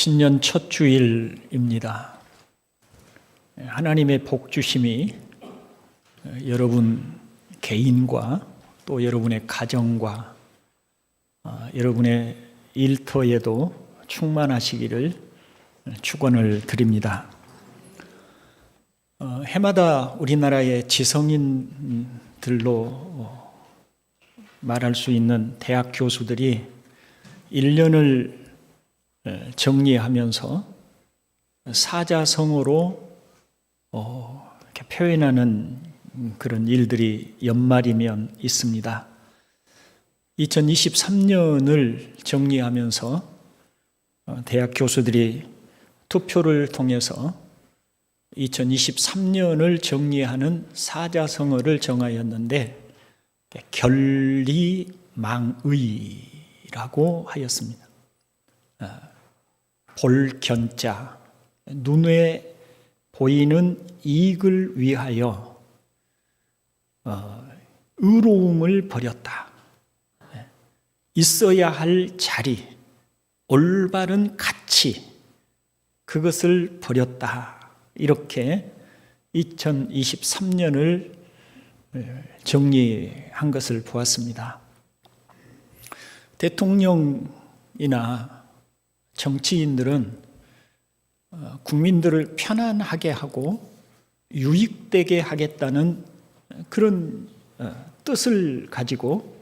신년 첫 주일입니다. 하나님의 복 주심이 여러분 개인과 또 여러분의 가정과 여러분의 일터에도 충만하시기를 축원을 드립니다. 해마다 우리나라의 지성인들로 말할 수 있는 대학 교수들이 1년을 정리하면서 사자성어로 이렇게 표현하는 그런 일들이 연말이면 있습니다. 2023년을 정리하면서 대학 교수들이 투표를 통해서 2023년을 정리하는 사자성어를 정하였는데 결리망의라고 하였습니다. 볼견자, 눈에 보이는 이익을 위하여 의로움을 버렸다. 있어야 할 자리, 올바른 가치, 그것을 버렸다. 이렇게 2023년을 정리한 것을 보았습니다. 대통령이나 정치인들은 국민들을 편안하게 하고 유익되게 하겠다는 그런 뜻을 가지고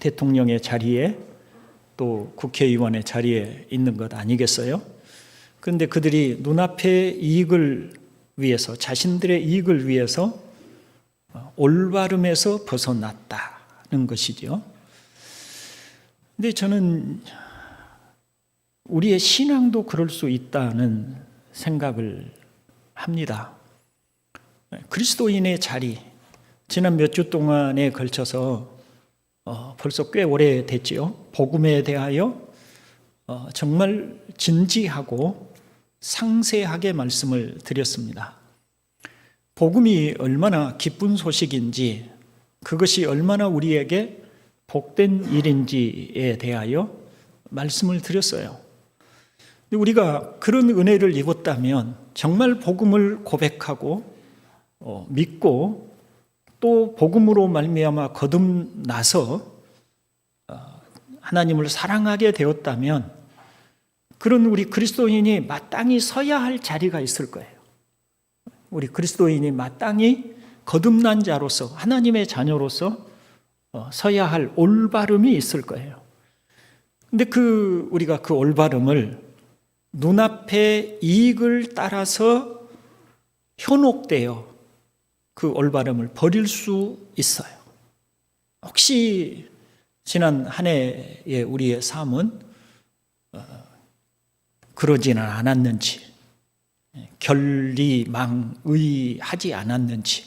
대통령의 자리에 또 국회의원의 자리에 있는 것 아니겠어요? 그런데 그들이 눈앞의 이익을 위해서, 자신들의 이익을 위해서 올바름에서 벗어났다는 것이죠. 근데 저는 우리의 신앙도 그럴 수 있다는 생각을 합니다. 그리스도인의 자리, 지난 몇 주 동안에 걸쳐서 벌써 꽤 오래됐지요. 복음에 대하여 정말 진지하고 상세하게 말씀을 드렸습니다. 복음이 얼마나 기쁜 소식인지, 그것이 얼마나 우리에게 복된 일인지에 대하여 말씀을 드렸어요. 우리가 그런 은혜를 입었다면 정말 복음을 고백하고 믿고 또 복음으로 말미암아 거듭나서 하나님을 사랑하게 되었다면 그런 우리 그리스도인이 마땅히 서야 할 자리가 있을 거예요. 우리 그리스도인이 마땅히 거듭난 자로서, 하나님의 자녀로서 서야 할 올바름이 있을 거예요. 근데 우리가 그 올바름을 눈앞의 이익을 따라서 현혹되어 그 올바름을 버릴 수 있어요. 혹시 지난 한 해의 우리의 삶은 그러지는 않았는지, 결리망의하지 않았는지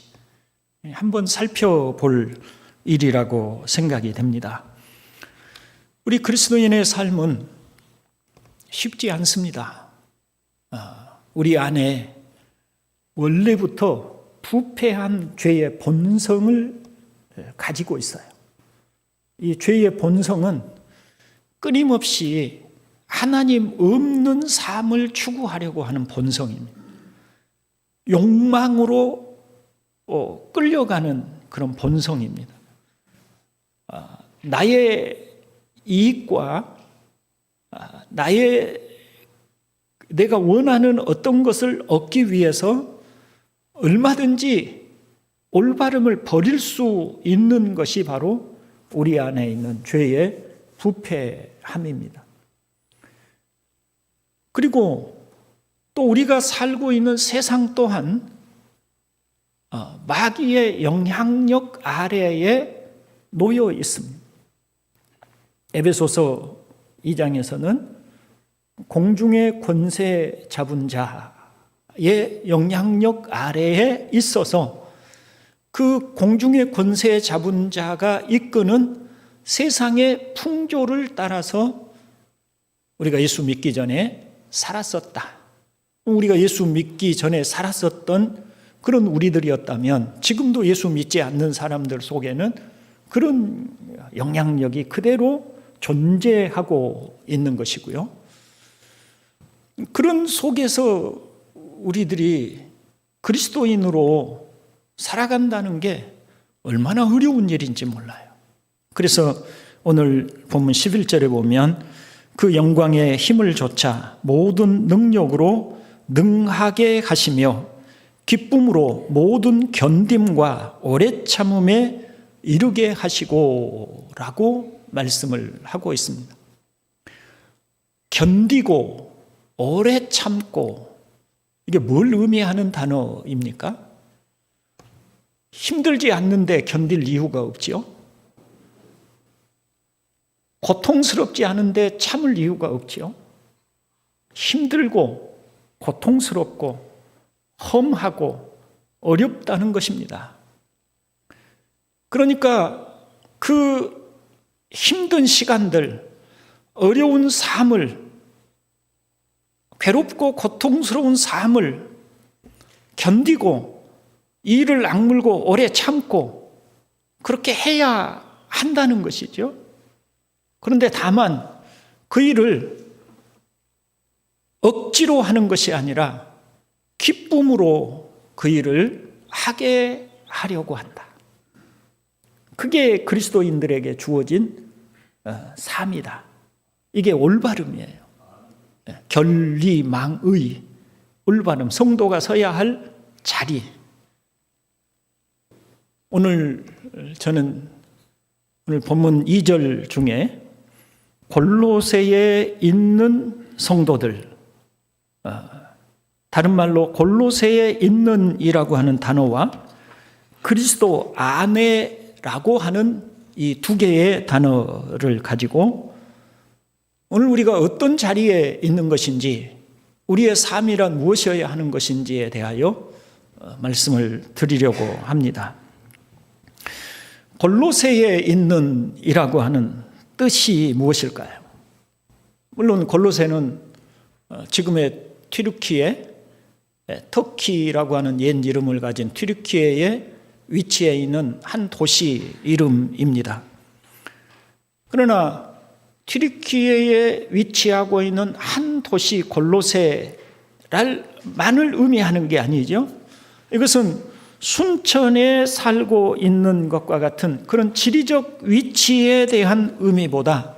한번 살펴볼 일이라고 생각이 됩니다. 우리 그리스도인의 삶은 쉽지 않습니다. 우리 안에 원래부터 부패한 죄의 본성을 가지고 있어요. 이 죄의 본성은 끊임없이 하나님 없는 삶을 추구하려고 하는 본성입니다. 욕망으로 끌려가는 그런 본성입니다. 나의 이익과 내가 원하는 어떤 것을 얻기 위해서 얼마든지 올바름을 버릴 수 있는 것이 바로 우리 안에 있는 죄의 부패함입니다. 그리고 또 우리가 살고 있는 세상 또한 마귀의 영향력 아래에 놓여 있습니다. 에베소서 2장에서는 공중의 권세 잡은 자의 영향력 아래에 있어서 그 공중의 권세 잡은 자가 이끄는 세상의 풍조를 따라서 우리가 예수 믿기 전에 살았었다. 우리가 예수 믿기 전에 살았었던 그런 우리들이었다면 지금도 예수 믿지 않는 사람들 속에는 그런 영향력이 그대로 존재하고 있는 것이고요. 그런 속에서 우리들이 그리스도인으로 살아간다는 게 얼마나 어려운 일인지 몰라요. 그래서 오늘 본문 11절에 보면 그 영광의 힘을 조차 모든 능력으로 능하게 하시며 기쁨으로 모든 견딤과 오래 참음에 이르게 하시고 라고 말씀을 하고 있습니다. 견디고 오래 참고, 이게 뭘 의미하는 단어입니까? 힘들지 않는데 견딜 이유가 없지요. 고통스럽지 않은데 참을 이유가 없지요. 힘들고 고통스럽고 험하고 어렵다는 것입니다. 그러니까 그 힘든 시간들, 어려운 삶을, 괴롭고 고통스러운 삶을 견디고 이를 악물고 오래 참고 그렇게 해야 한다는 것이죠. 그런데 다만 그 일을 억지로 하는 것이 아니라 기쁨으로 그 일을 하게 하려고 한다. 그게 그리스도인들에게 주어진 삶이다. 이게 올바름이에요. 결리망의, 올바름, 성도가 서야 할 자리. 오늘 저는 오늘 본문 2절 중에 골로새에 있는 성도들, 다른 말로 골로새에 있는 이라고 하는 단어와 그리스도 안에라고 하는 이 두 개의 단어를 가지고 오늘 우리가 어떤 자리에 있는 것인지, 우리의 삶이란 무엇이어야 하는 것인지에 대하여 말씀을 드리려고 합니다. 골로새에 있는 이라고 하는 뜻이 무엇일까요? 물론 골로새는 지금의 튀르키예, 터키라고 하는 옛 이름을 가진 튀르키예의 위치에 있는 한 도시 이름입니다. 그러나 튀르키예에 위치하고 있는 한 도시 골로새만을 의미하는 게 아니죠. 이것은 순천에 살고 있는 것과 같은 그런 지리적 위치에 대한 의미보다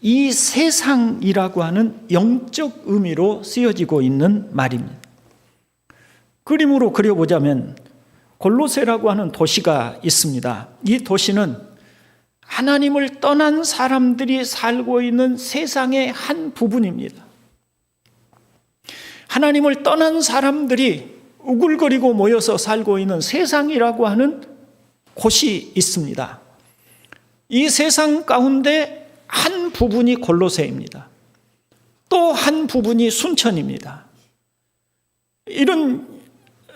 이 세상이라고 하는 영적 의미로 쓰여지고 있는 말입니다. 그림으로 그려보자면 골로새라고 하는 도시가 있습니다. 이 도시는 하나님을 떠난 사람들이 살고 있는 세상의 한 부분입니다. 하나님을 떠난 사람들이 우글거리고 모여서 살고 있는 세상이라고 하는 곳이 있습니다. 이 세상 가운데 한 부분이 골로새입니다. 또 한 부분이 순천입니다.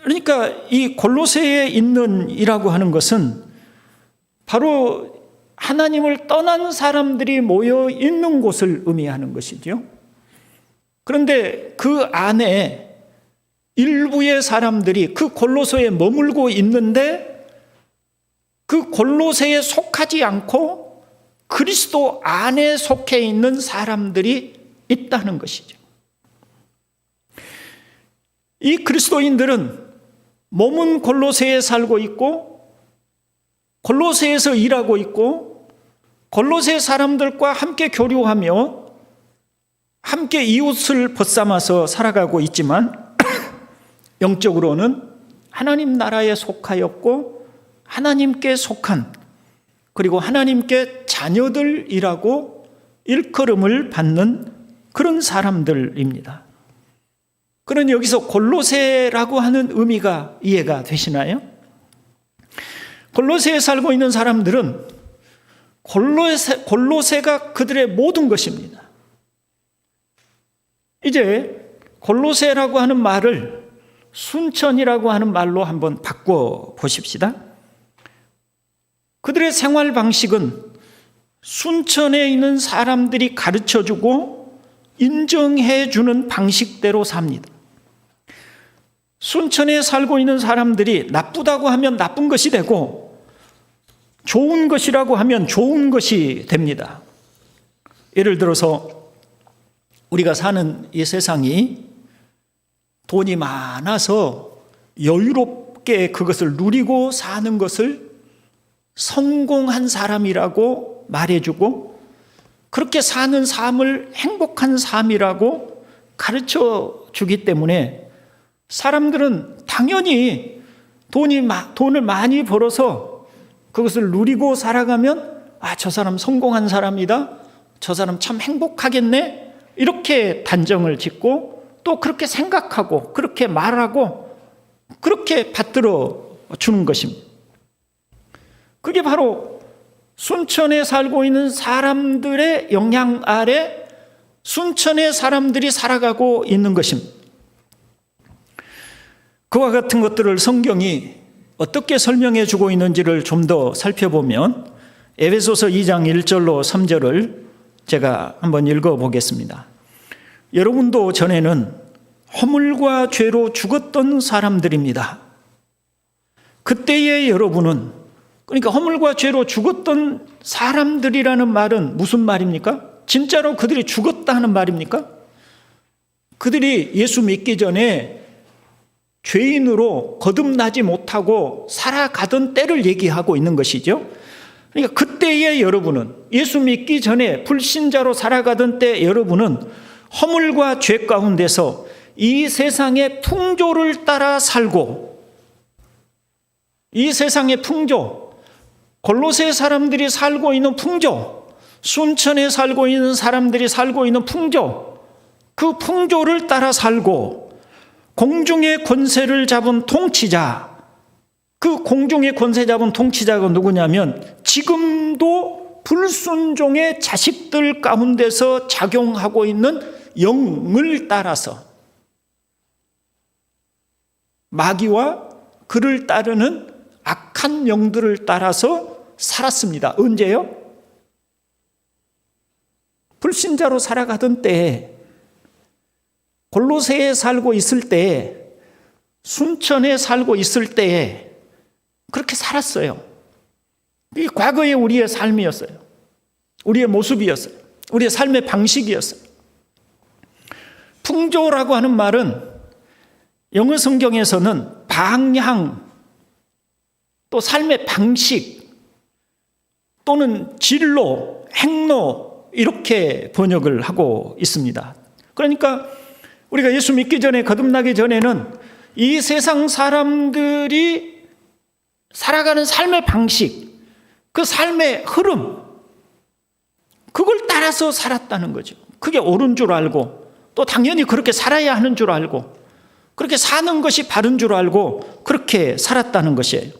그러니까 이 골로새에 있는 이라고 하는 것은 바로 하나님을 떠난 사람들이 모여 있는 곳을 의미하는 것이죠. 그런데 그 안에 일부의 사람들이 그 골로새에 머물고 있는데 그 골로새에 속하지 않고 그리스도 안에 속해 있는 사람들이 있다는 것이죠. 이 그리스도인들은 몸은 골로새에 살고 있고 골로새에서 일하고 있고 골로새 사람들과 함께 교류하며 함께 이웃을 벗삼아서 살아가고 있지만 영적으로는 하나님 나라에 속하였고 하나님께 속한, 그리고 하나님께 자녀들이라고 일컬음을 받는 그런 사람들입니다. 그러니 여기서 골로새라고 하는 의미가 이해가 되시나요? 골로새에 살고 있는 사람들은 골로새가 그들의 모든 것입니다. 이제 골로새라고 하는 말을 순천이라고 하는 말로 한번 바꿔 보십시다. 그들의 생활 방식은 순천에 있는 사람들이 가르쳐주고 인정해주는 방식대로 삽니다. 순천에 살고 있는 사람들이 나쁘다고 하면 나쁜 것이 되고 좋은 것이라고 하면 좋은 것이 됩니다. 예를 들어서 우리가 사는 이 세상이 돈이 많아서 여유롭게 그것을 누리고 사는 것을 성공한 사람이라고 말해주고, 그렇게 사는 삶을 행복한 삶이라고 가르쳐 주기 때문에 사람들은 당연히 돈을 많이 벌어서 그것을 누리고 살아가면 저 사람 성공한 사람이다, 저 사람 참 행복하겠네, 이렇게 단정을 짓고 또 그렇게 생각하고 그렇게 말하고 그렇게 받들어 주는 것입니다. 그게 바로 순천에 살고 있는 사람들의 영향 아래 순천의 사람들이 살아가고 있는 것입니다. 그와 같은 것들을 성경이 어떻게 설명해 주고 있는지를 좀 더 살펴보면 에베소서 2장 1절로 3절을 제가 한번 읽어보겠습니다. 여러분도 전에는 허물과 죄로 죽었던 사람들입니다. 그때의 여러분은, 그러니까 허물과 죄로 죽었던 사람들이라는 말은 무슨 말입니까? 진짜로 그들이 죽었다 하는 말입니까? 그들이 예수 믿기 전에 죄인으로 거듭나지 못하고 살아가던 때를 얘기하고 있는 것이죠. 그러니까 그때의 여러분은, 예수 믿기 전에 불신자로 살아가던 때 여러분은 허물과 죄 가운데서 이 세상의 풍조를 따라 살고, 이 세상의 풍조, 골로새 사람들이 살고 있는 풍조, 순천에 살고 있는 사람들이 살고 있는 풍조, 그 풍조를 따라 살고, 공중의 권세를 잡은 통치자, 그 공중의 권세 잡은 통치자가 누구냐면 지금도 불순종의 자식들 가운데서 작용하고 있는 영을 따라서, 마귀와 그를 따르는 악한 영들을 따라서 살았습니다. 언제요? 불신자로 살아가던 때에, 골로새에 살고 있을 때에, 순천에 살고 있을 때에 그렇게 살았어요. 이게 과거의 우리의 삶이었어요. 우리의 모습이었어요. 우리의 삶의 방식이었어요. 풍조라고 하는 말은 영어 성경에서는 방향, 또 삶의 방식, 또는 진로, 행로, 이렇게 번역을 하고 있습니다. 그러니까 우리가 예수 믿기 전에, 거듭나기 전에는 이 세상 사람들이 살아가는 삶의 방식, 그 삶의 흐름, 그걸 따라서 살았다는 거죠. 그게 옳은 줄 알고, 또 당연히 그렇게 살아야 하는 줄 알고, 그렇게 사는 것이 바른 줄 알고 그렇게 살았다는 것이에요.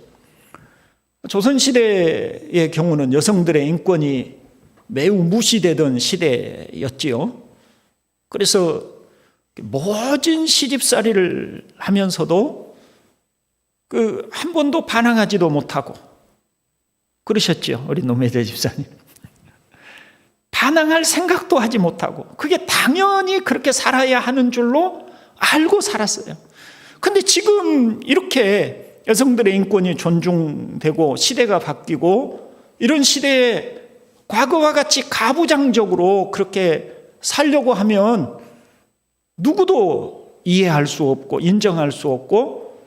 조선시대의 경우는 여성들의 인권이 매우 무시되던 시대였지요. 그래서 모진 시집살이를 하면서도 한 번도 반항하지도 못하고 그러셨죠, 우리 노매대 집사님. 반항할 생각도 하지 못하고 그게 당연히 그렇게 살아야 하는 줄로 알고 살았어요. 근데 지금 이렇게 여성들의 인권이 존중되고 시대가 바뀌고 이런 시대에 과거와 같이 가부장적으로 그렇게 살려고 하면 누구도 이해할 수 없고 인정할 수 없고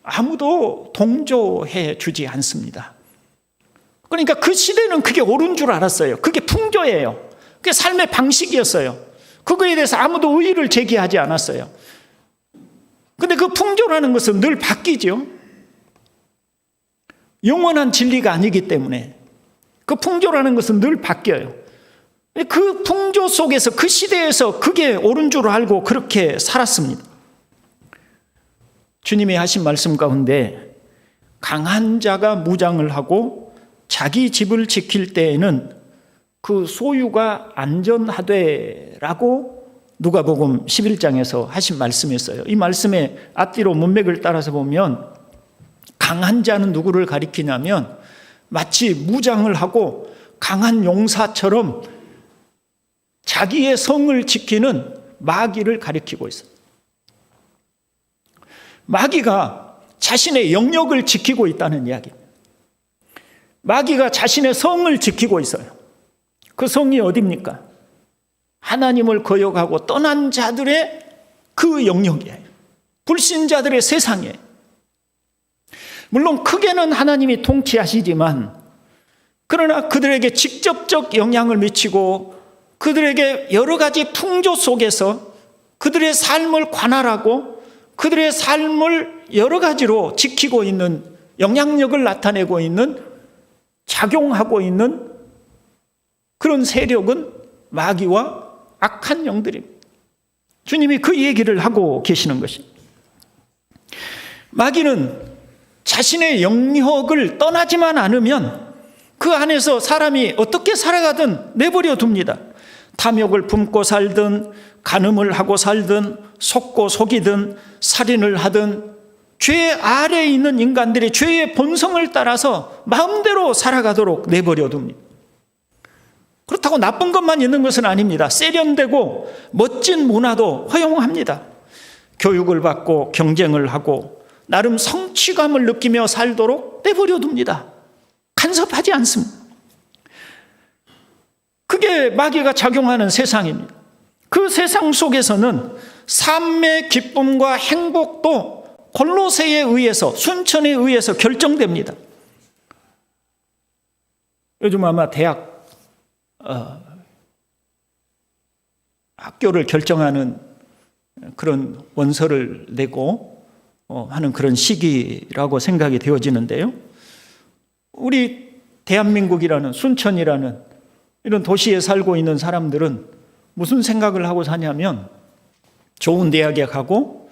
아무도 동조해 주지 않습니다. 그러니까 그 시대는 그게 옳은 줄 알았어요. 그게 풍조예요. 그게 삶의 방식이었어요. 그거에 대해서 아무도 의의를 제기하지 않았어요. 근데 그 풍조라는 것은 늘 바뀌죠. 영원한 진리가 아니기 때문에 그 풍조라는 것은 늘 바뀌어요. 그 풍조 속에서, 그 시대에서 그게 옳은 줄 알고 그렇게 살았습니다. 주님이 하신 말씀 가운데 강한 자가 무장을 하고 자기 집을 지킬 때에는 그 소유가 안전하되라고 누가복음 11장에서 하신 말씀이 있어요. 이 말씀의 앞뒤로 문맥을 따라서 보면 강한 자는 누구를 가리키냐면 마치 무장을 하고 강한 용사처럼 자기의 성을 지키는 마귀를 가리키고 있어요. 마귀가 자신의 영역을 지키고 있다는 이야기입니다. 마귀가 자신의 성을 지키고 있어요. 그 성이 어디입니까? 하나님을 거역하고 떠난 자들의 그 영역이에요. 불신자들의 세상이에요. 물론 크게는 하나님이 통치하시지만 그러나 그들에게 직접적 영향을 미치고 그들에게 여러 가지 풍조 속에서 그들의 삶을 관할하고 그들의 삶을 여러 가지로 지키고 있는, 영향력을 나타내고 있는, 작용하고 있는 그런 세력은 마귀와 악한 영들입니다. 주님이 그 얘기를 하고 계시는 것입니다. 마귀는 자신의 영역을 떠나지만 않으면 그 안에서 사람이 어떻게 살아가든 내버려 둡니다. 탐욕을 품고 살든, 간음을 하고 살든, 속고 속이든, 살인을 하든, 죄 아래에 있는 인간들이 죄의 본성을 따라서 마음대로 살아가도록 내버려 둡니다. 그렇다고 나쁜 것만 있는 것은 아닙니다. 세련되고 멋진 문화도 허용합니다. 교육을 받고 경쟁을 하고 나름 성취감을 느끼며 살도록 내버려 둡니다. 간섭하지 않습니다. 그게 마귀가 작용하는 세상입니다. 그 세상 속에서는 삶의 기쁨과 행복도 골로새에 의해서, 순천에 의해서 결정됩니다. 요즘 아마 대학 학교를 결정하는 그런 원서를 내고 하는 그런 시기라고 생각이 되어지는데요. 우리 대한민국이라는, 순천이라는 이런 도시에 살고 있는 사람들은 무슨 생각을 하고 사냐면 좋은 대학에 가고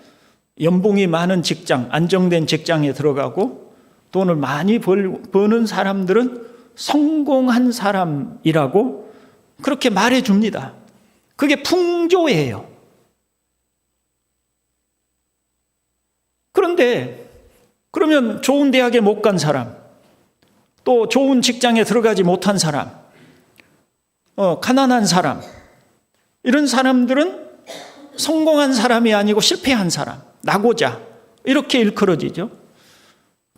연봉이 많은 직장, 안정된 직장에 들어가고 돈을 많이 버는 사람들은 성공한 사람이라고 그렇게 말해줍니다. 그게 풍조예요. 그런데 그러면 좋은 대학에 못 간 사람, 또 좋은 직장에 들어가지 못한 사람, 가난한 사람, 이런 사람들은 성공한 사람이 아니고 실패한 사람, 낙오자, 이렇게 일컬어지죠.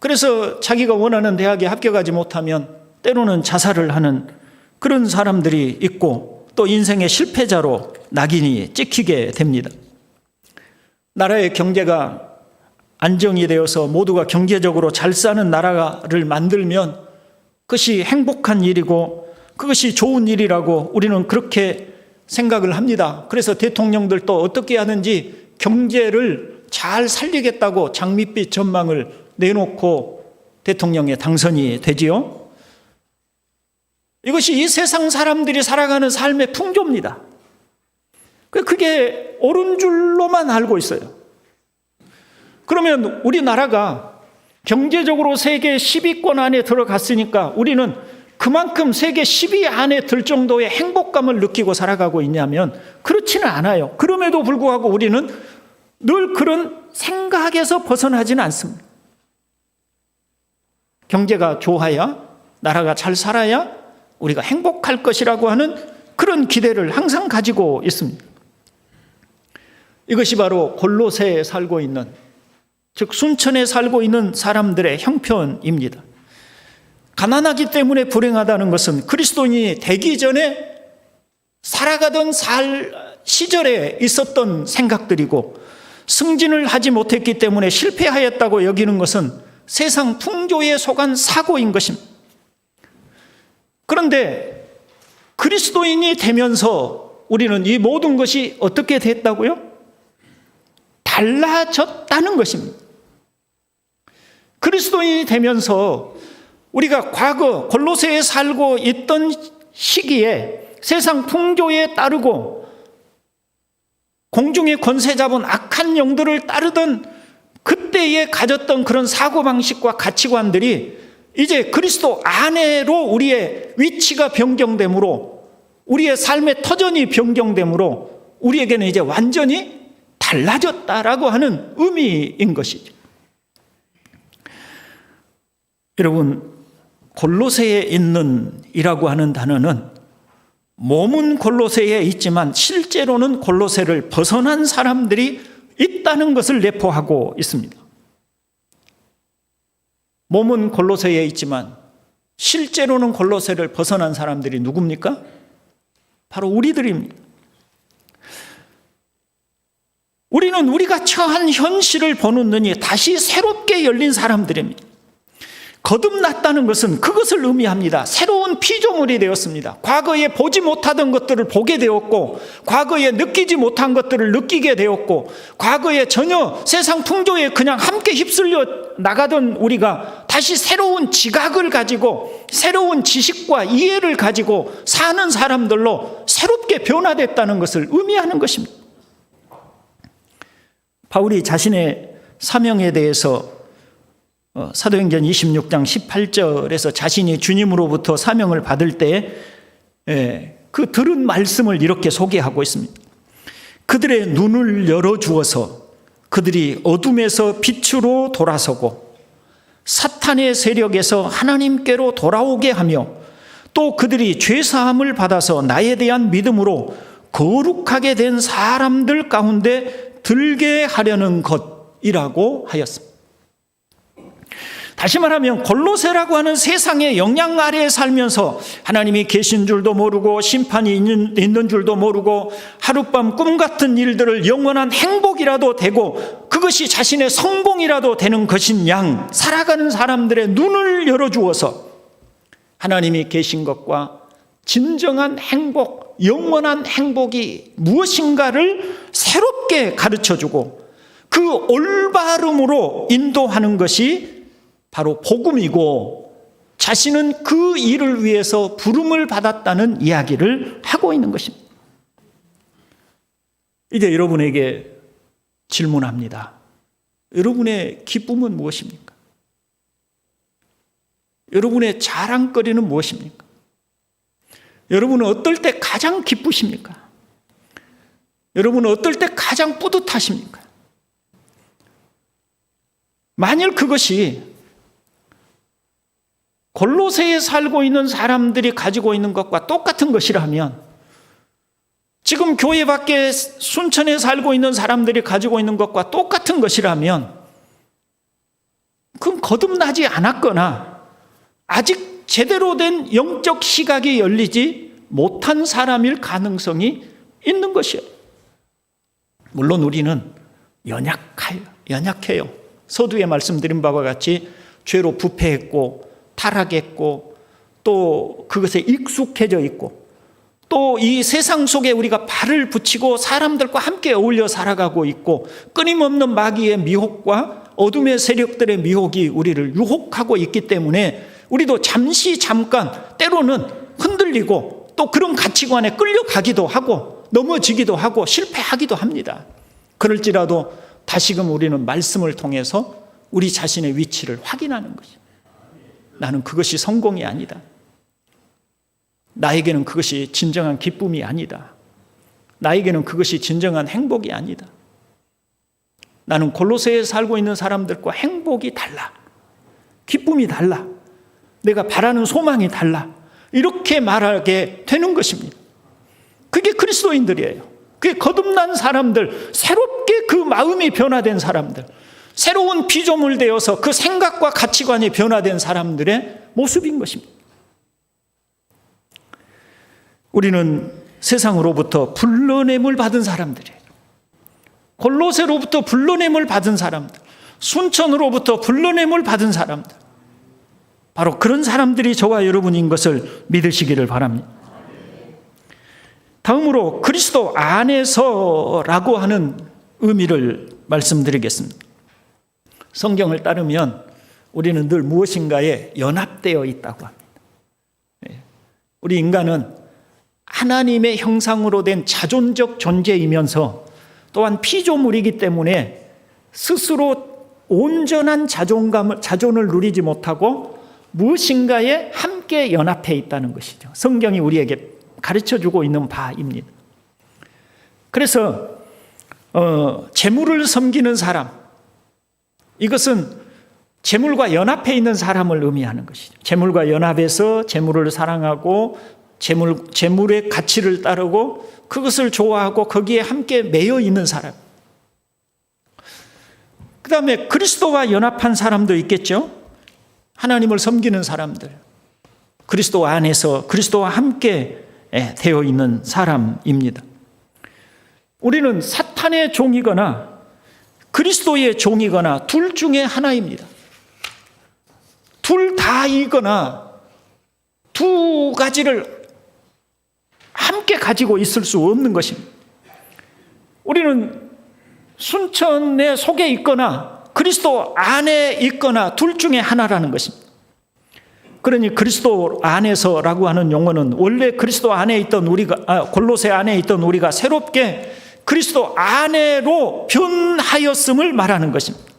그래서 자기가 원하는 대학에 합격하지 못하면 때로는 자살을 하는 그런 사람들이 있고 또 인생의 실패자로 낙인이 찍히게 됩니다. 나라의 경제가 안정이 되어서 모두가 경제적으로 잘 사는 나라를 만들면 그것이 행복한 일이고 그것이 좋은 일이라고 우리는 그렇게 생각을 합니다. 그래서 대통령들도 어떻게 하든지 경제를 잘 살리겠다고 장밋빛 전망을 내놓고 대통령에 당선이 되지요. 이것이 이 세상 사람들이 살아가는 삶의 풍조입니다. 그게 옳은 줄로만 알고 있어요. 그러면 우리나라가 경제적으로 세계 10위권 안에 들어갔으니까 우리는 그만큼 세계 10위 안에 들 정도의 행복감을 느끼고 살아가고 있냐면 그렇지는 않아요. 그럼에도 불구하고 우리는 늘 그런 생각에서 벗어나지는 않습니다. 경제가 좋아야, 나라가 잘 살아야 우리가 행복할 것이라고 하는 그런 기대를 항상 가지고 있습니다. 이것이 바로 골로새에 살고 있는, 즉 순천에 살고 있는 사람들의 형편입니다. 가난하기 때문에 불행하다는 것은 그리스도인이 되기 전에 살아가던 시절에 있었던 생각들이고 승진을 하지 못했기 때문에 실패하였다고 여기는 것은 세상 풍조에 속한 사고인 것입니다. 그런데 그리스도인이 되면서 우리는 이 모든 것이 어떻게 됐다고요? 달라졌다는 것입니다. 그리스도인이 되면서 우리가 과거 골로새에 살고 있던 시기에 세상 풍조에 따르고 공중의 권세 잡은 악한 영들을 따르던 그때에 가졌던 그런 사고방식과 가치관들이 이제 그리스도 안으로 우리의 위치가 변경되므로 우리의 삶의 터전이 변경되므로 우리에게는 이제 완전히 달라졌다라고 하는 의미인 것이죠. 여러분, 골로새에 있는 이라고 하는 단어는 몸은 골로새에 있지만 실제로는 골로새를 벗어난 사람들이 있다는 것을 내포하고 있습니다. 몸은 골로새에 있지만 실제로는 골로새를 벗어난 사람들이 누굽니까? 바로 우리들입니다. 우리는 우리가 처한 현실을 보는 눈이 다시 새롭게 열린 사람들입니다. 거듭났다는 것은 그것을 의미합니다. 새로운 피조물이 되었습니다. 과거에 보지 못하던 것들을 보게 되었고, 과거에 느끼지 못한 것들을 느끼게 되었고, 과거에 전혀 세상 풍조에 그냥 함께 휩쓸려 나가던 우리가 다시 새로운 지각을 가지고 새로운 지식과 이해를 가지고 사는 사람들로 새롭게 변화됐다는 것을 의미하는 것입니다. 바울이 자신의 사명에 대해서 사도행전 26장 18절에서 자신이 주님으로부터 사명을 받을 때 그 들은 말씀을 이렇게 소개하고 있습니다. 그들의 눈을 열어주어서 그들이 어둠에서 빛으로 돌아서고 사탄의 세력에서 하나님께로 돌아오게 하며 또 그들이 죄사함을 받아서 나에 대한 믿음으로 거룩하게 된 사람들 가운데 들게 하려는 것이라고 하였습니다. 다시 말하면 골로새라고 하는 세상의 영향 아래에 살면서 하나님이 계신 줄도 모르고 심판이 있는 줄도 모르고 하룻밤 꿈 같은 일들을 영원한 행복이라도 되고 그것이 자신의 성공이라도 되는 것인 양 살아가는 사람들의 눈을 열어주어서 하나님이 계신 것과 진정한 행복, 영원한 행복이 무엇인가를 새롭게 가르쳐주고 그 올바름으로 인도하는 것이 바로 복음이고 자신은 그 일을 위해서 부름을 받았다는 이야기를 하고 있는 것입니다. 이제 여러분에게 질문합니다. 여러분의 기쁨은 무엇입니까? 여러분의 자랑거리는 무엇입니까? 여러분은 어떨 때 가장 기쁘십니까? 여러분은 어떨 때 가장 뿌듯하십니까? 만일 그것이 골로새에 살고 있는 사람들이 가지고 있는 것과 똑같은 것이라면, 지금 교회 밖에 순천에 살고 있는 사람들이 가지고 있는 것과 똑같은 것이라면 그건 거듭나지 않았거나 아직 제대로 된 영적 시각이 열리지 못한 사람일 가능성이 있는 것이에요. 물론 우리는 연약해요. 서두에 말씀드린 바와 같이 죄로 부패했고 타락했고 또 그것에 익숙해져 있고 또 이 세상 속에 우리가 발을 붙이고 사람들과 함께 어울려 살아가고 있고 끊임없는 마귀의 미혹과 어둠의 세력들의 미혹이 우리를 유혹하고 있기 때문에 우리도 잠깐 때로는 흔들리고 또 그런 가치관에 끌려가기도 하고 넘어지기도 하고 실패하기도 합니다. 그럴지라도 다시금 우리는 말씀을 통해서 우리 자신의 위치를 확인하는 것입니다. 나는 그것이 성공이 아니다. 나에게는 그것이 진정한 기쁨이 아니다. 나에게는 그것이 진정한 행복이 아니다. 나는 골로새에 살고 있는 사람들과 행복이 달라. 기쁨이 달라. 내가 바라는 소망이 달라. 이렇게 말하게 되는 것입니다. 그게 그리스도인들이에요. 그게 거듭난 사람들, 새롭게 그 마음이 변화된 사람들, 새로운 피조물 되어서 그 생각과 가치관이 변화된 사람들의 모습인 것입니다. 우리는 세상으로부터 불러냄을 받은 사람들이에요. 골로새로부터 불러냄을 받은 사람들, 순천으로부터 불러냄을 받은 사람들, 바로 그런 사람들이 저와 여러분인 것을 믿으시기를 바랍니다. 다음으로 그리스도 안에서라고 하는 의미를 말씀드리겠습니다. 성경을 따르면 우리는 늘 무엇인가에 연합되어 있다고 합니다. 우리 인간은 하나님의 형상으로 된 자존적 존재이면서 또한 피조물이기 때문에 스스로 온전한 자존을 누리지 못하고 무엇인가에 함께 연합해 있다는 것이죠. 성경이 우리에게 가르쳐주고 있는 바입니다. 그래서 재물을 섬기는 사람, 이것은 재물과 연합해 있는 사람을 의미하는 것이죠. 재물과 연합해서 재물을 사랑하고 재물의 가치를 따르고 그것을 좋아하고 거기에 함께 매여 있는 사람. 그 다음에 그리스도와 연합한 사람도 있겠죠. 하나님을 섬기는 사람들, 그리스도 안에서 그리스도와 함께 되어 있는 사람입니다. 우리는 사탄의 종이거나 그리스도의 종이거나 둘 중에 하나입니다. 둘 다이거나 두 가지를 함께 가지고 있을 수 없는 것입니다. 우리는 순천에 속에 있거나 그리스도 안에 있거나 둘 중에 하나라는 것입니다. 그러니 그리스도 안에서라고 하는 용어는 원래 그리스도 안에 있던 우리가, 골로새 안에 있던 우리가 새롭게 그리스도 안에로 변하였음을 말하는 것입니다.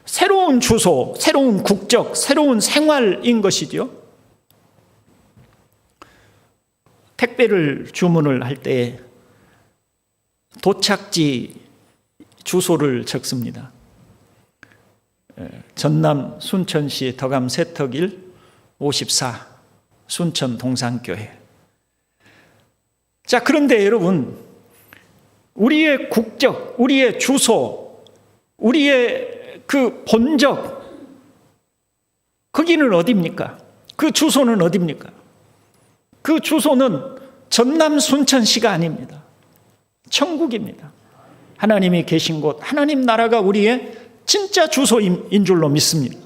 새로운 주소, 새로운 국적, 새로운 생활인 것이죠. 택배를 주문을 할 때 도착지 주소를 적습니다. 전남 순천시 덕암 세덕일 54 순천 동산교회. 자, 그런데 여러분, 우리의 국적, 우리의 주소, 우리의 그 본적, 거기는 어디입니까? 그 주소는 어디입니까? 그 주소는 전남 순천시가 아닙니다. 천국입니다. 하나님이 계신 곳, 하나님 나라가 우리의 진짜 주소인 줄로 믿습니다.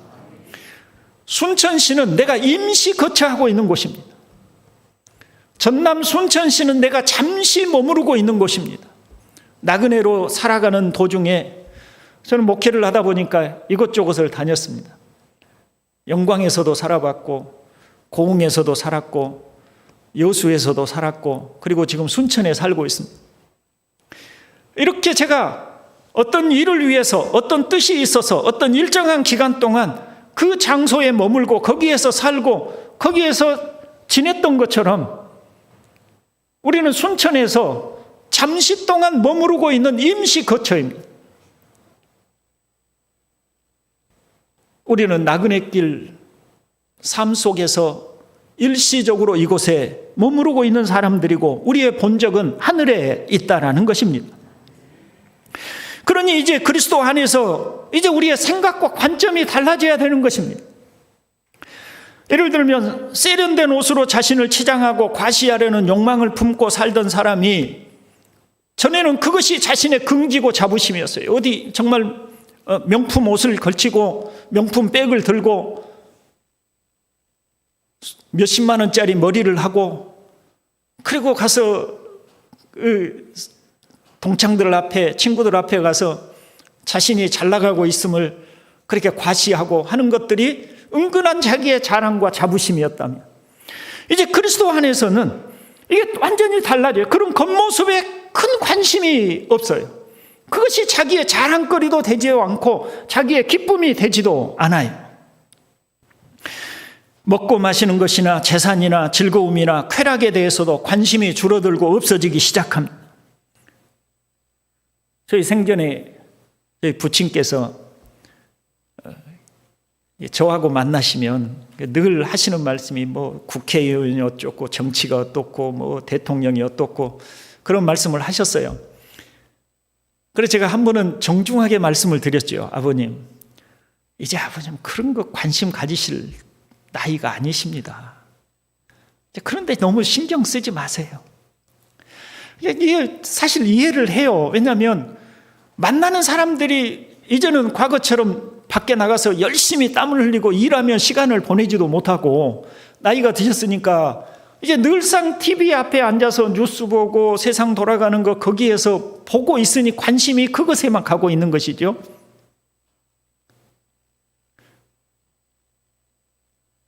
순천시는 내가 임시 거처하고 있는 곳입니다. 전남 순천시는 내가 잠시 머무르고 있는 곳입니다. 나그네로 살아가는 도중에 저는 목회를 하다 보니까 이곳저곳을 다녔습니다. 영광에서도 살아봤고, 고흥에서도 살았고, 여수에서도 살았고, 그리고 지금 순천에 살고 있습니다. 이렇게 제가 어떤 일을 위해서, 어떤 뜻이 있어서 어떤 일정한 기간 동안 그 장소에 머물고 거기에서 살고 거기에서 지냈던 것처럼 우리는 순천에서 잠시 동안 머무르고 있는 임시 거처입니다. 우리는 나그네길 삶 속에서 일시적으로 이곳에 머무르고 있는 사람들이고 우리의 본적은 하늘에 있다라는 것입니다. 그러니 이제 그리스도 안에서 이제 우리의 생각과 관점이 달라져야 되는 것입니다. 예를 들면 세련된 옷으로 자신을 치장하고 과시하려는 욕망을 품고 살던 사람이 전에는 그것이 자신의 긍지고 자부심이었어요. 어디 정말 명품 옷을 걸치고 명품 백을 들고 몇십만 원짜리 머리를 하고 그리고 가서 동창들 앞에, 친구들 앞에 가서 자신이 잘 나가고 있음을 그렇게 과시하고 하는 것들이 은근한 자기의 자랑과 자부심이었다면, 이제 그리스도 안에서는 이게 완전히 달라져요. 그런 겉모습에 큰 관심이 없어요. 그것이 자기의 자랑거리도 되지도 않고 자기의 기쁨이 되지도 않아요. 먹고 마시는 것이나 재산이나 즐거움이나 쾌락에 대해서도 관심이 줄어들고 없어지기 시작합니다. 저희 생전에 저희 부친께서 저하고 만나시면 늘 하시는 말씀이 뭐 국회의원이 어떻고 정치가 어떻고 뭐 대통령이 어떻고 그런 말씀을 하셨어요. 그래서 제가 한 번은 정중하게 말씀을 드렸죠. 아버님, 이제 아버님 그런 거 관심 가지실 나이가 아니십니다. 그런데 너무 신경 쓰지 마세요. 이게 사실 이해를 해요. 왜냐하면 만나는 사람들이 이제는 과거처럼 밖에 나가서 열심히 땀을 흘리고 일하면 시간을 보내지도 못하고 나이가 드셨으니까 이제 늘상 TV 앞에 앉아서 뉴스 보고 세상 돌아가는 거 거기에서 보고 있으니 관심이 그것에만 가고 있는 것이죠.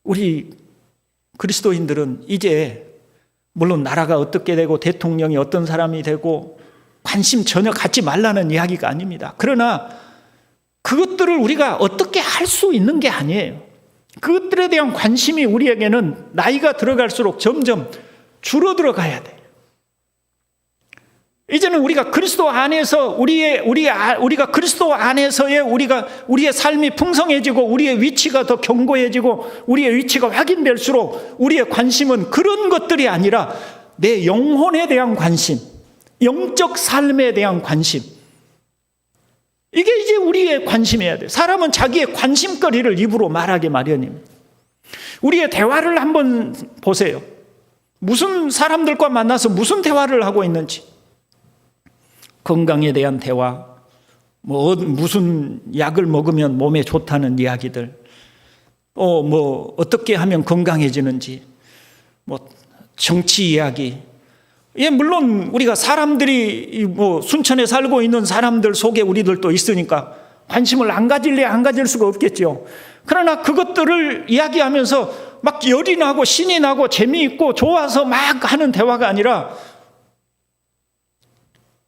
우리 그리스도인들은 이제 물론 나라가 어떻게 되고 대통령이 어떤 사람이 되고 관심 전혀 갖지 말라는 이야기가 아닙니다. 그러나 그것들을 우리가 어떻게 할 수 있는 게 아니에요. 그것들에 대한 관심이 우리에게는 나이가 들어갈수록 점점 줄어들어 가야 돼요. 이제는 우리가 그리스도 안에서 우리가 그리스도 안에서의 우리의 삶이 풍성해지고 우리의 위치가 더 견고해지고 우리의 위치가 확인될수록 우리의 관심은 그런 것들이 아니라 내 영혼에 대한 관심, 영적 삶에 대한 관심, 이게 이제 우리의 관심이어야 돼요. 사람은 자기의 관심거리를 입으로 말하기 마련입니다. 우리의 대화를 한번 보세요. 무슨 사람들과 만나서 무슨 대화를 하고 있는지. 건강에 대한 대화, 무슨 약을 먹으면 몸에 좋다는 이야기들, 어떻게 하면 건강해지는지, 정치 이야기. 예, 물론 우리가 사람들이 순천에 살고 있는 사람들 속에 우리들도 있으니까 관심을 안 가질 수가 없겠죠. 그러나 그것들을 이야기하면서 막 열이 나고 신이 나고 재미있고 좋아서 막 하는 대화가 아니라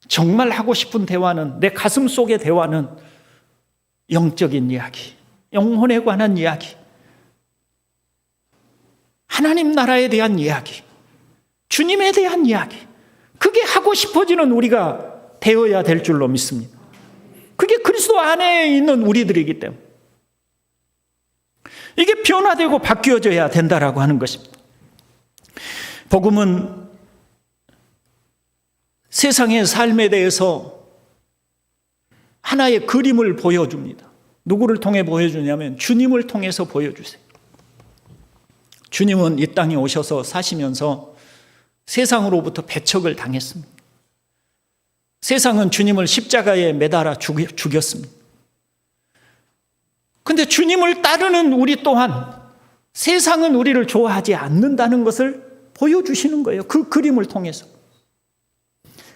정말 하고 싶은 대화는, 내 가슴 속의 대화는 영적인 이야기, 영혼에 관한 이야기, 하나님 나라에 대한 이야기, 주님에 대한 이야기, 그게 하고 싶어지는 우리가 되어야 될 줄로 믿습니다. 그게 그리스도 안에 있는 우리들이기 때문에 이게 변화되고 바뀌어져야 된다라고 하는 것입니다. 복음은 세상의 삶에 대해서 하나의 그림을 보여줍니다. 누구를 통해 보여주냐면 주님을 통해서 보여주세요. 주님은 이 땅에 오셔서 사시면서 세상으로부터 배척을 당했습니다. 세상은 주님을 십자가에 매달아 죽였습니다. 그런데 주님을 따르는 우리 또한 세상은 우리를 좋아하지 않는다는 것을 보여주시는 거예요. 그 그림을 통해서.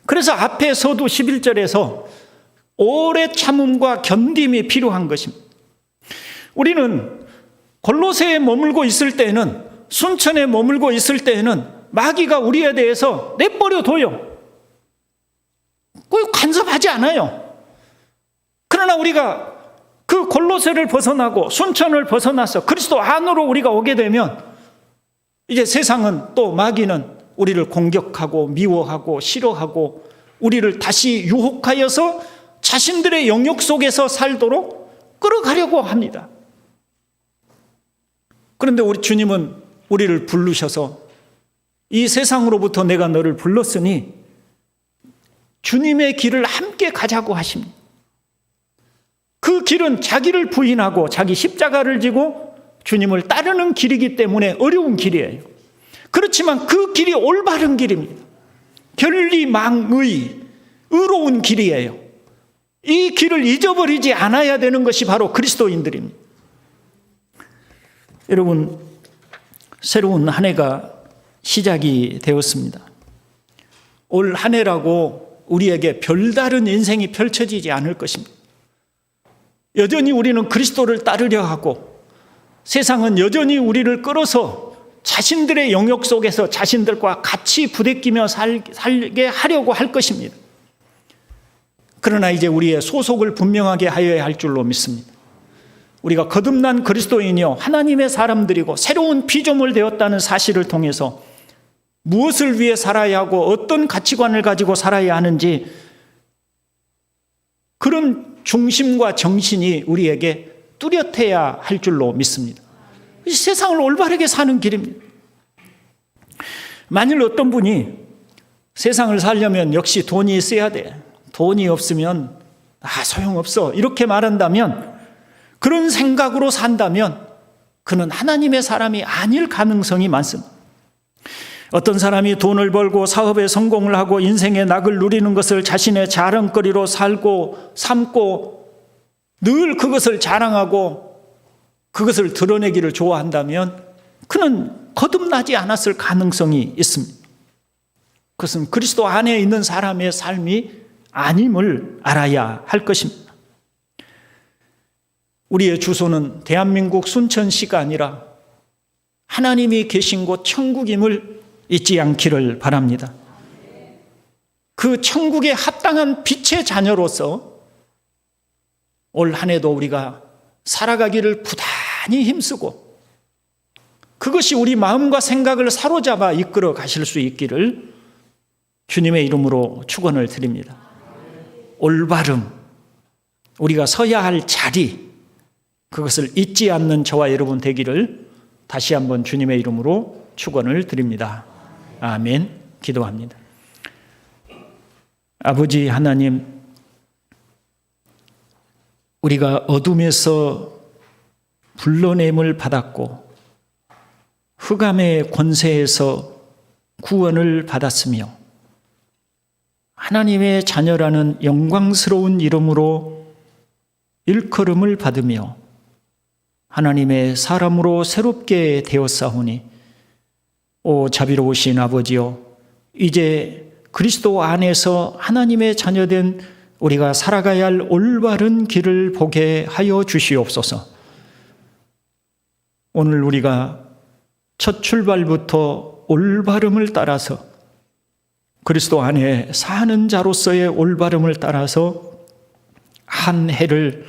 그래서 앞에 서두 11절에서 오래 참음과 견딤이 필요한 것입니다. 우리는 골로새에 머물고 있을 때에는, 순천에 머물고 있을 때에는 마귀가 우리에 대해서 내버려 둬요. 꼭 간섭하지 않아요. 그러나 우리가 그 골로새를 벗어나고 순천을 벗어나서 그리스도 안으로 우리가 오게 되면 이제 세상은, 또 마귀는 우리를 공격하고 미워하고 싫어하고 우리를 다시 유혹하여서 자신들의 영역 속에서 살도록 끌어가려고 합니다. 그런데 우리 주님은 우리를 부르셔서 이 세상으로부터 내가 너를 불렀으니 주님의 길을 함께 가자고 하십니다. 그 길은 자기를 부인하고 자기 십자가를 지고 주님을 따르는 길이기 때문에 어려운 길이에요. 그렇지만 그 길이 올바른 길입니다. 결리망의 의로운 길이에요. 이 길을 잊어버리지 않아야 되는 것이 바로 그리스도인들입니다. 여러분, 새로운 한 해가 시작이 되었습니다. 올 한 해라고 우리에게 별다른 인생이 펼쳐지지 않을 것입니다. 여전히 우리는 그리스도를 따르려 하고 세상은 여전히 우리를 끌어서 자신들의 영역 속에서 자신들과 같이 부대끼며 살게 하려고 할 것입니다. 그러나 이제 우리의 소속을 분명하게 하여야 할 줄로 믿습니다. 우리가 거듭난 그리스도인이요 하나님의 사람들이고 새로운 피조물 되었다는 사실을 통해서 무엇을 위해 살아야 하고 어떤 가치관을 가지고 살아야 하는지, 그런 중심과 정신이 우리에게 뚜렷해야 할 줄로 믿습니다. 이 세상을 올바르게 사는 길입니다. 만일 어떤 분이 세상을 살려면 역시 돈이 있어야 돼, 돈이 없으면 소용없어, 이렇게 말한다면, 그런 생각으로 산다면 그는 하나님의 사람이 아닐 가능성이 많습니다. 어떤 사람이 돈을 벌고 사업에 성공을 하고 인생의 낙을 누리는 것을 자신의 자랑거리로 삼고 늘 그것을 자랑하고 그것을 드러내기를 좋아한다면 그는 거듭나지 않았을 가능성이 있습니다. 그것은 그리스도 안에 있는 사람의 삶이 아님을 알아야 할 것입니다. 우리의 주소는 대한민국 순천시가 아니라 하나님이 계신 곳 천국임을 잊지 않기를 바랍니다. 그 천국에 합당한 빛의 자녀로서 올 한 해도 우리가 살아가기를 부단히 힘쓰고 그것이 우리 마음과 생각을 사로잡아 이끌어 가실 수 있기를 주님의 이름으로 축원을 드립니다. 올바름, 우리가 서야 할 자리, 그것을 잊지 않는 저와 여러분 되기를 다시 한번 주님의 이름으로 축원을 드립니다. 아멘. 기도합니다. 아버지 하나님, 우리가 어둠에서 불러냄을 받았고 흑암의 권세에서 구원을 받았으며 하나님의 자녀라는 영광스러운 이름으로 일컬음을 받으며 하나님의 사람으로 새롭게 되었사오니 오 자비로우신 아버지여, 이제 그리스도 안에서 하나님의 자녀된 우리가 살아가야 할 올바른 길을 보게 하여 주시옵소서. 오늘 우리가 첫 출발부터 올바름을 따라서 그리스도 안에 사는 자로서의 올바름을 따라서 한 해를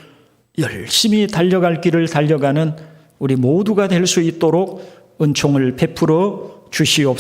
열심히 달려갈 길을 달려가는 우리 모두가 될 수 있도록 은총을 베풀어 주시옵소서.